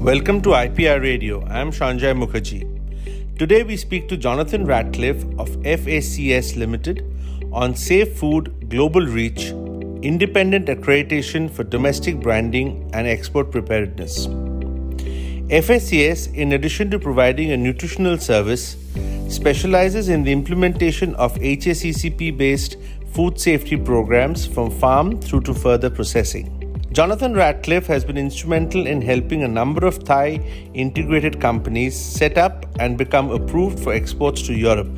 Welcome to IPR Radio. I'm Shanjay Mukherjee. Today we speak to Jonathan Ratcliffe of FACS Limited on Safe Food Global Reach, Independent Accreditation for Domestic Branding and Export Preparedness. FACS, in addition to providing a nutritional service, specializes in the implementation of HACCP-based food safety programs from farm through to further processing. Jonathan Ratcliffe has been instrumental in helping a number of Thai integrated companies set up and become approved for exports to Europe.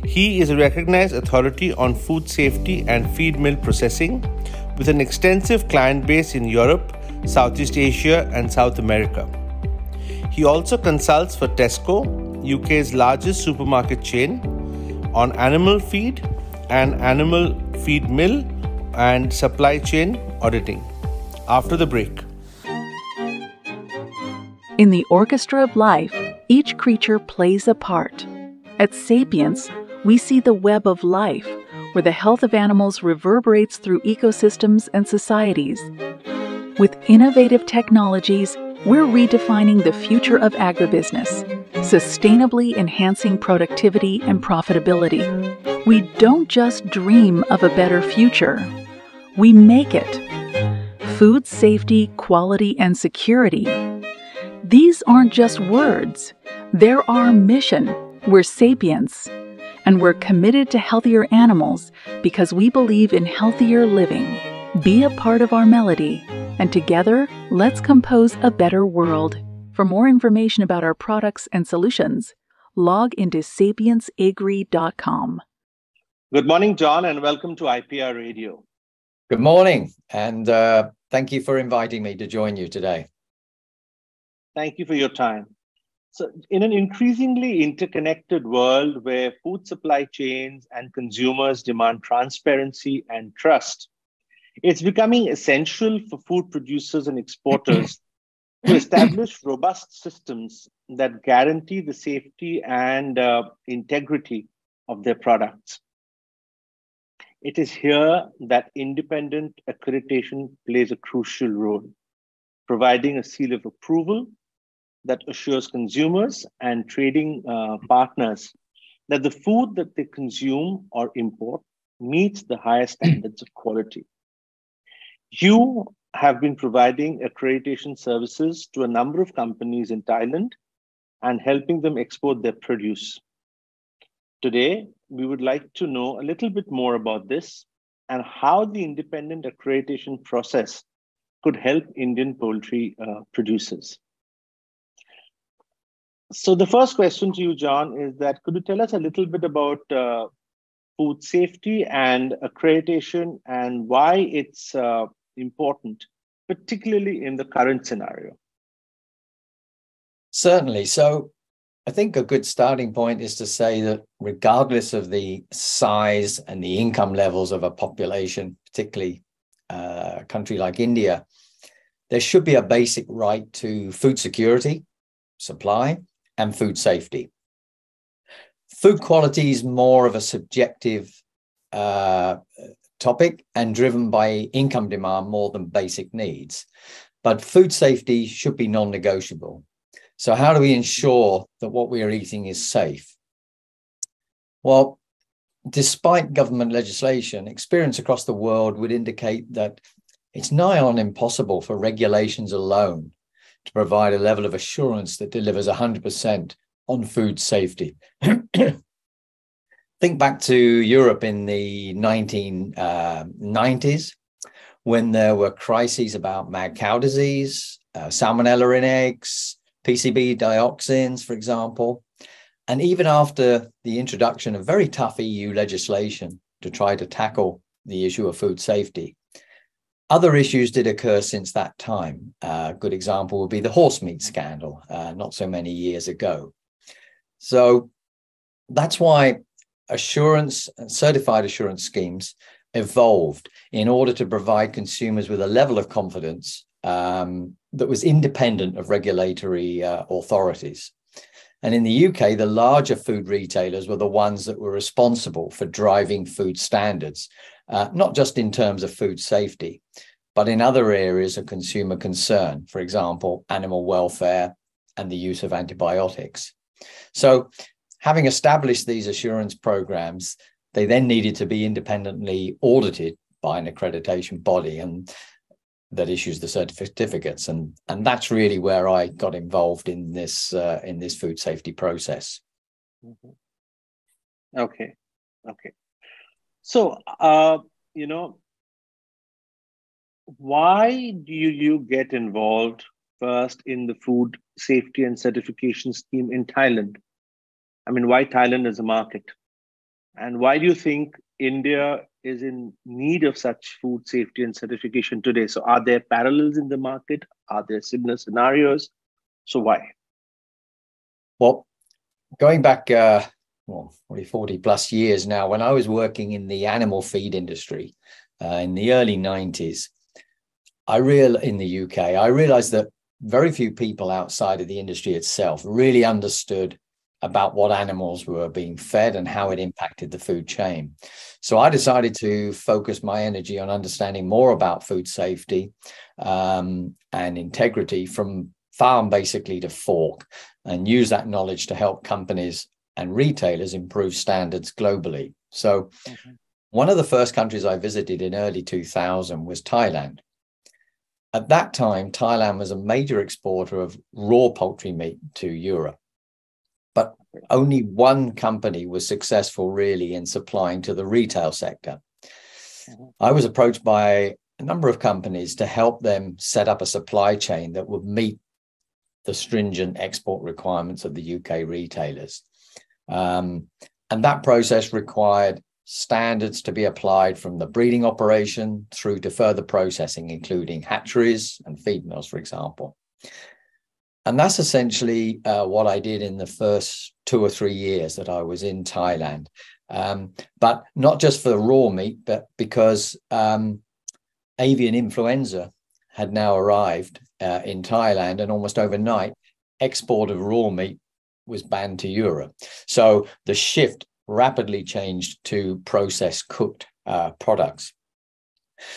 He is a recognized authority on food safety and feed mill processing, with an extensive client base in Europe, Southeast Asia, and South America. He also consults for Tesco, UK's largest supermarket chain, on animal feed and animal feed mill and supply chain auditing. After the break. In the orchestra of life, each creature plays a part. At Sapience, we see the web of life, where the health of animals reverberates through ecosystems and societies. With innovative technologies, we're redefining the future of agribusiness, sustainably enhancing productivity and profitability. We don't just dream of a better future, we make it. Food safety, quality, and security. These aren't just words. They're our mission. We're Sapience. And we're committed to healthier animals because we believe in healthier living. Be a part of our melody, and together, let's compose a better world. For more information about our products and solutions, log into sapienceagri.com. Good morning, John, and welcome to IPR Radio. Good morning, and thank you for inviting me to join you today. Thank you for your time. So, in an increasingly interconnected world where food supply chains and consumers demand transparency and trust, it's becoming essential for food producers and exporters to establish robust systems that guarantee the safety and integrity of their products. It is here that independent accreditation plays a crucial role, providing a seal of approval that assures consumers and trading partners that the food that they consume or import meets the highest standards of quality. You have been providing accreditation services to a number of companies in Thailand and helping them export their produce. Today, we would like to know a little bit more about this and how the independent accreditation process could help Indian poultry producers. So the first question to you, John, is that could you tell us a little bit about food safety and accreditation and why it's important, particularly in the current scenario? Certainly. So I think a good starting point is to say that regardless of the size and the income levels of a population, particularly a country like India, there should be a basic right to food security, supply, and food safety. Food quality is more of a subjective topic and driven by income demand more than basic needs. But food safety should be non-negotiable. So how do we ensure that what we are eating is safe? Well, despite government legislation, experience across the world would indicate that it's nigh on impossible for regulations alone to provide a level of assurance that delivers 100% on food safety. Think back to Europe in the 1990s, when there were crises about mad cow disease, salmonella in eggs, PCB dioxins, for example. And even after the introduction of very tough EU legislation to try to tackle the issue of food safety, other issues did occur since that time. A good example would be the horse meat scandal, not so many years ago. So that's why assurance and certified assurance schemes evolved in order to provide consumers with a level of confidence that was independent of regulatory authorities. And in the UK, the larger food retailers were the ones that were responsible for driving food standards, not just in terms of food safety, but in other areas of consumer concern, for example, animal welfare and the use of antibiotics. So having established these assurance programs, they then needed to be independently audited by an accreditation body and that issues the certificates. And that's really where I got involved in this food safety process. Okay. So, why do you get involved first in the food safety and certification scheme in Thailand? I mean, why Thailand as a market? And why do you think India is in need of such food safety and certification today? So are there parallels in the market? Are there similar scenarios? So why? Well, going back 40 plus years now, when I was working in the animal feed industry in the early 90s, in the UK, I realized that very few people outside of the industry itself really understood about what animals were being fed and how it impacted the food chain. So I decided to focus my energy on understanding more about food safety and integrity from farm basically to fork, and use that knowledge to help companies and retailers improve standards globally. So one of the first countries I visited in early 2000 was Thailand. At that time, Thailand was a major exporter of raw poultry meat to Europe. But only one company was successful really in supplying to the retail sector. I was approached by a number of companies to help them set up a supply chain that would meet the stringent export requirements of the UK retailers. And that process required standards to be applied from the breeding operation through to further processing, including hatcheries and feed mills, for example. And that's essentially what I did in the first 2 or 3 years that I was in Thailand. But not just for the raw meat, but because avian influenza had now arrived in Thailand, and almost overnight, export of raw meat was banned to Europe. So the shift rapidly changed to processed cooked products.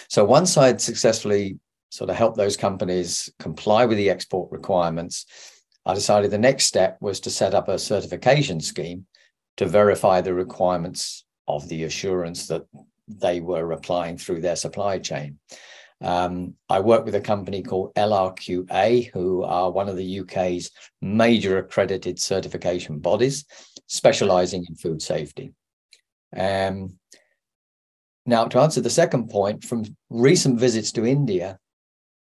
So once I'd successfully sort of help those companies comply with the export requirements, I decided the next step was to set up a certification scheme to verify the requirements of the assurance that they were applying through their supply chain. I work with a company called LRQA, who are one of the UK's major accredited certification bodies, specializing in food safety. Now, to answer the second point, from recent visits to India,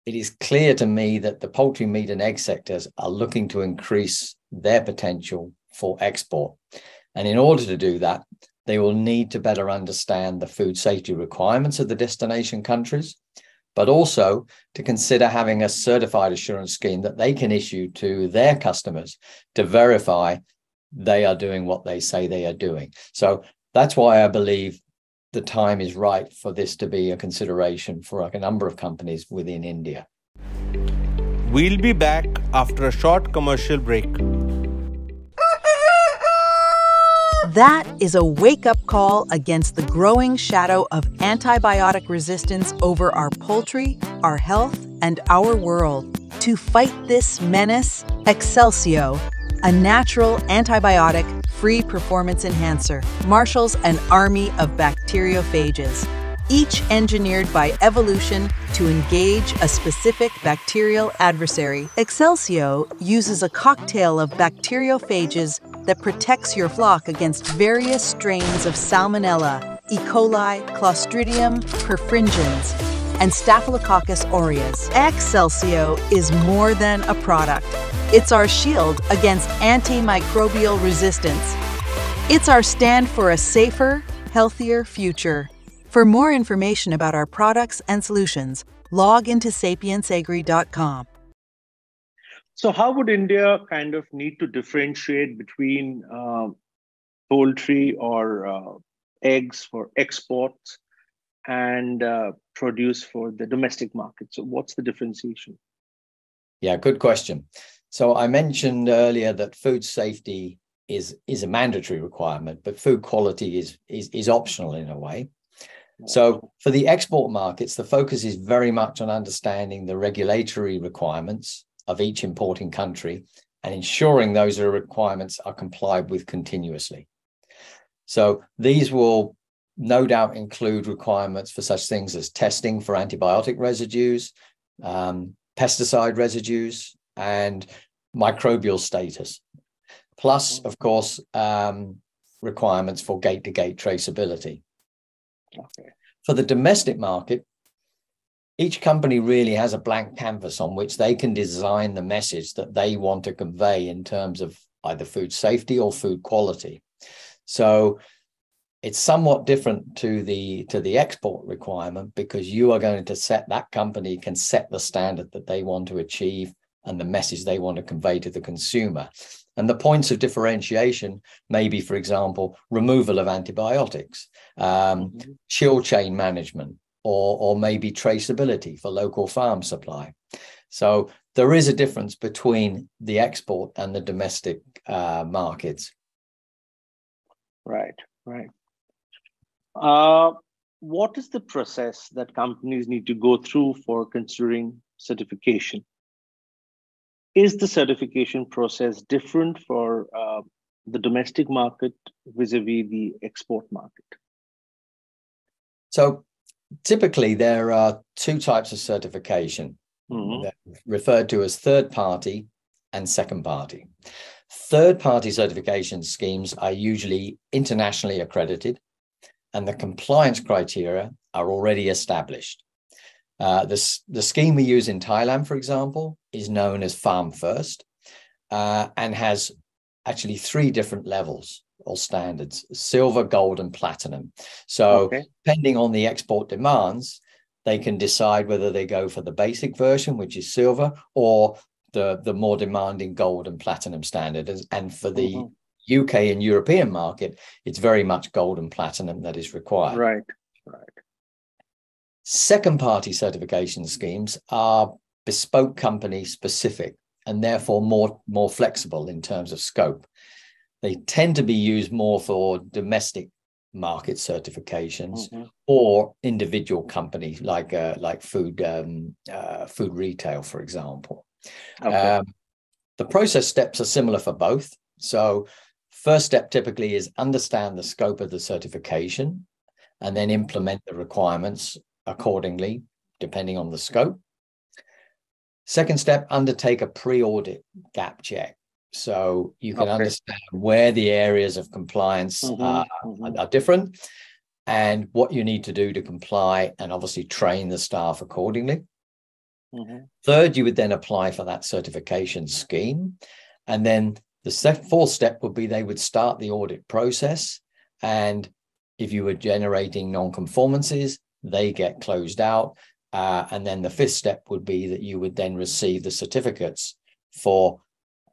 it is clear to me that the poultry, meat and egg sectors are looking to increase their potential for export. And in order to do that, they will need to better understand the food safety requirements of the destination countries, but also to consider having a certified assurance scheme that they can issue to their customers to verify they are doing what they say they are doing. So that's why I believe the time is right for this to be a consideration for a number of companies within India. We'll be back after a short commercial break. That is a wake-up call against the growing shadow of antibiotic resistance over our poultry, our health, and our world. To fight this menace, Excelsior, a natural antibiotic-free performance enhancer, marshals an army of bacteriophages, each engineered by evolution to engage a specific bacterial adversary. Excelsior uses a cocktail of bacteriophages that protects your flock against various strains of Salmonella, E. coli, Clostridium perfringens, and Staphylococcus aureus. Excelsior is more than a product. It's our shield against antimicrobial resistance. It's our stand for a safer, healthier future. For more information about our products and solutions, log into sapiensagri.com. So how would India kind of need to differentiate between poultry or eggs for exports and produce for the domestic market? So what's the differentiation? Yeah, good question. So I mentioned earlier that food safety is a mandatory requirement, but food quality is optional in a way. So for the export markets, the focus is very much on understanding the regulatory requirements of each importing country and ensuring those requirements are complied with continuously. So these will no doubt include requirements for such things as testing for antibiotic residues, pesticide residues, and microbial status. Plus, of course, requirements for gate-to-gate traceability. Okay. For the domestic market, each company really has a blank canvas on which they can design the message that they want to convey in terms of either food safety or food quality. So it's somewhat different to the export requirement, because you are going to set, that company can set the standard that they want to achieve and the message they want to convey to the consumer. And the points of differentiation may be, for example, removal of antibiotics, chill chain management, or maybe traceability for local farm supply. So there is a difference between the export and the domestic markets. Right. What is the process that companies need to go through for considering certification? Is the certification process different for the domestic market vis-a-vis the export market? So typically there are two types of certification, referred to as third party and second party. Third party certification schemes are usually internationally accredited, and the compliance criteria are already established. The scheme we use in Thailand, for example, is known as Farm First, and has actually 3 different levels or standards: silver, gold, and platinum. So depending on the export demands, they can decide whether they go for the basic version, which is silver, or the more demanding gold and platinum standard. And for the UK and European market, it's very much gold and platinum that is required. Right. Second party certification schemes are bespoke company specific and therefore more flexible in terms of scope. They tend to be used more for domestic market certifications or individual companies like food retail, for example. The process steps are similar for both. So first step typically is understand the scope of the certification and then implement the requirements accordingly, depending on the scope. Second step, undertake a pre-audit gap check. So you can understand where the areas of compliance are different and what you need to do to comply, and obviously train the staff accordingly. Third, you would then apply for that certification scheme. And then the fourth step would be they would start the audit process. And if you were generating non-conformances, they get closed out. And then the fifth step would be that you would then receive the certificates for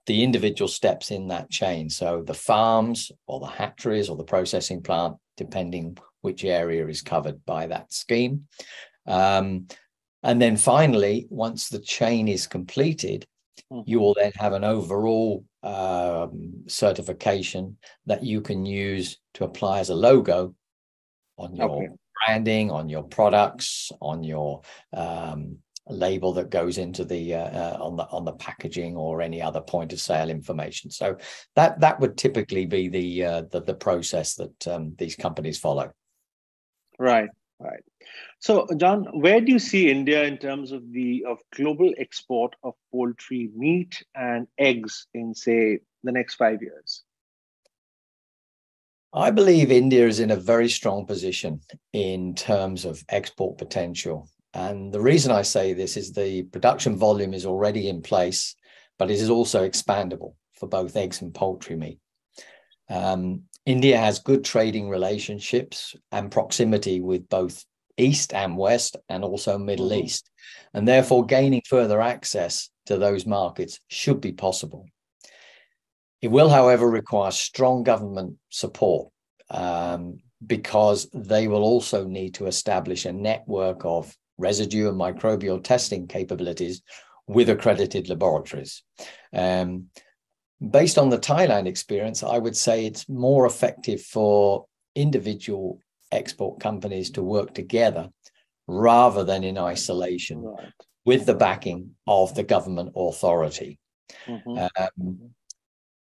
the individual steps in that chain. So the farms or the hatcheries or the processing plant, depending which area is covered by that scheme. And then finally, once the chain is completed, you will then have an overall certification that you can use to apply as a logo on your branding, on your products, on your label that goes into the on the packaging or any other point of sale information. So that would typically be the process that these companies follow. Right. So, John, where do you see India in terms of global export of poultry meat and eggs in, say, the next 5 years? I believe India is in a very strong position in terms of export potential. And the reason I say this is the production volume is already in place, but it is also expandable for both eggs and poultry meat. India has good trading relationships and proximity with both East and West, and also Middle East. And therefore, gaining further access to those markets should be possible. It will, however, require strong government support because they will also need to establish a network of residue and microbial testing capabilities with accredited laboratories. Based on the Thailand experience, I would say it's more effective for individual export companies to work together rather than in isolation, Right. with the backing of the government authority.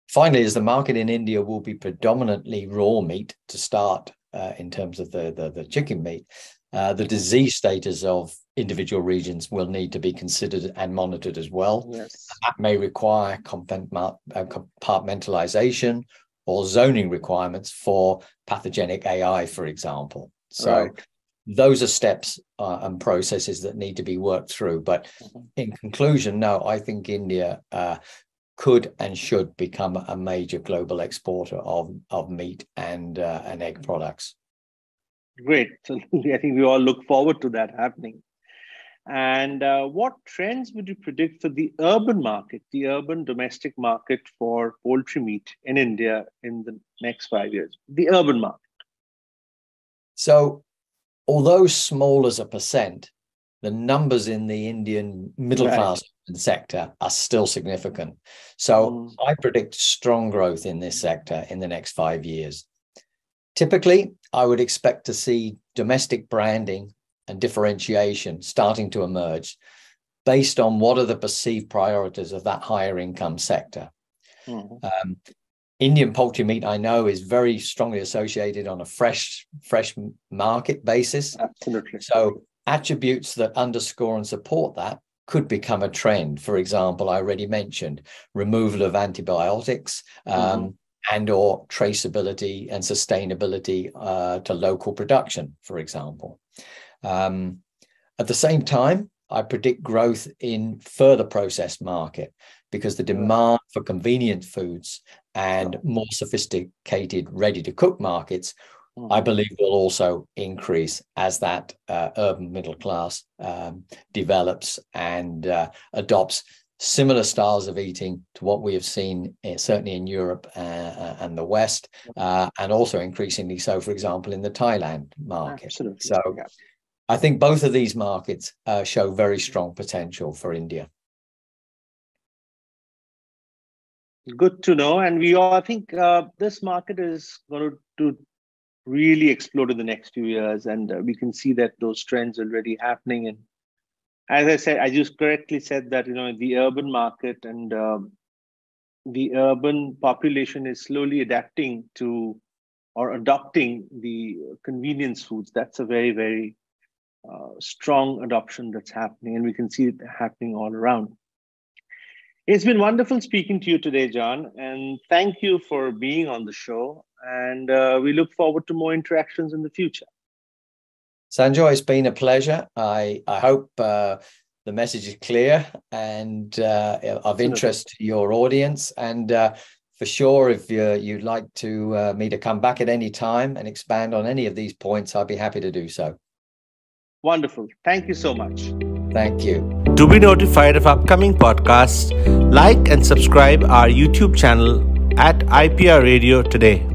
Finally, as the market in India will be predominantly raw meat to start in terms of the chicken meat, the disease status of individual regions will need to be considered and monitored as well. Yes. That may require compartmentalization or zoning requirements for pathogenic AI, for example. So Right. those are steps and processes that need to be worked through. But in conclusion, no, I think India could and should become a major global exporter of meat and egg products. Great. So I think we all look forward to that happening. And what trends would you predict for the urban market, the urban domestic market for poultry meat in India in the next 5 years? The urban market. So, although small as a percent, the numbers in the Indian middle class sector are still significant. So I predict strong growth in this sector in the next 5 years. Typically, I would expect to see domestic branding and differentiation starting to emerge based on what are the perceived priorities of that higher income sector. Indian poultry meat, I know, is very strongly associated on a fresh market basis. Absolutely. So attributes that underscore and support that could become a trend. For example, I already mentioned removal of antibiotics and or traceability and sustainability to local production, for example. At the same time, I predict growth in further processed market because the demand for convenient foods and more sophisticated ready-to-cook markets, I believe, will also increase as that urban middle class develops and adopts similar styles of eating to what we have seen certainly in Europe and the West, and also increasingly so, for example, in the Thailand market. Absolutely. So I think both of these markets show very strong potential for India. Good to know. And we all think this market is going to really explode in the next few years. And we can see that those trends are already happening. And as I said, I just correctly said that, the urban market and the urban population is slowly adapting to or adopting the convenience foods. That's a very, very strong adoption that's happening. And we can see it happening all around. It's been wonderful speaking to you today, John, and thank you for being on the show. And we look forward to more interactions in the future. Sanjoy, it's been a pleasure. I hope the message is clear and of interest to your audience. And for sure, if you'd like to me to come back at any time and expand on any of these points, I'd be happy to do so. Wonderful. Thank you so much. Thank you. To be notified of upcoming podcasts, like and subscribe our YouTube channel at IPR Radio today.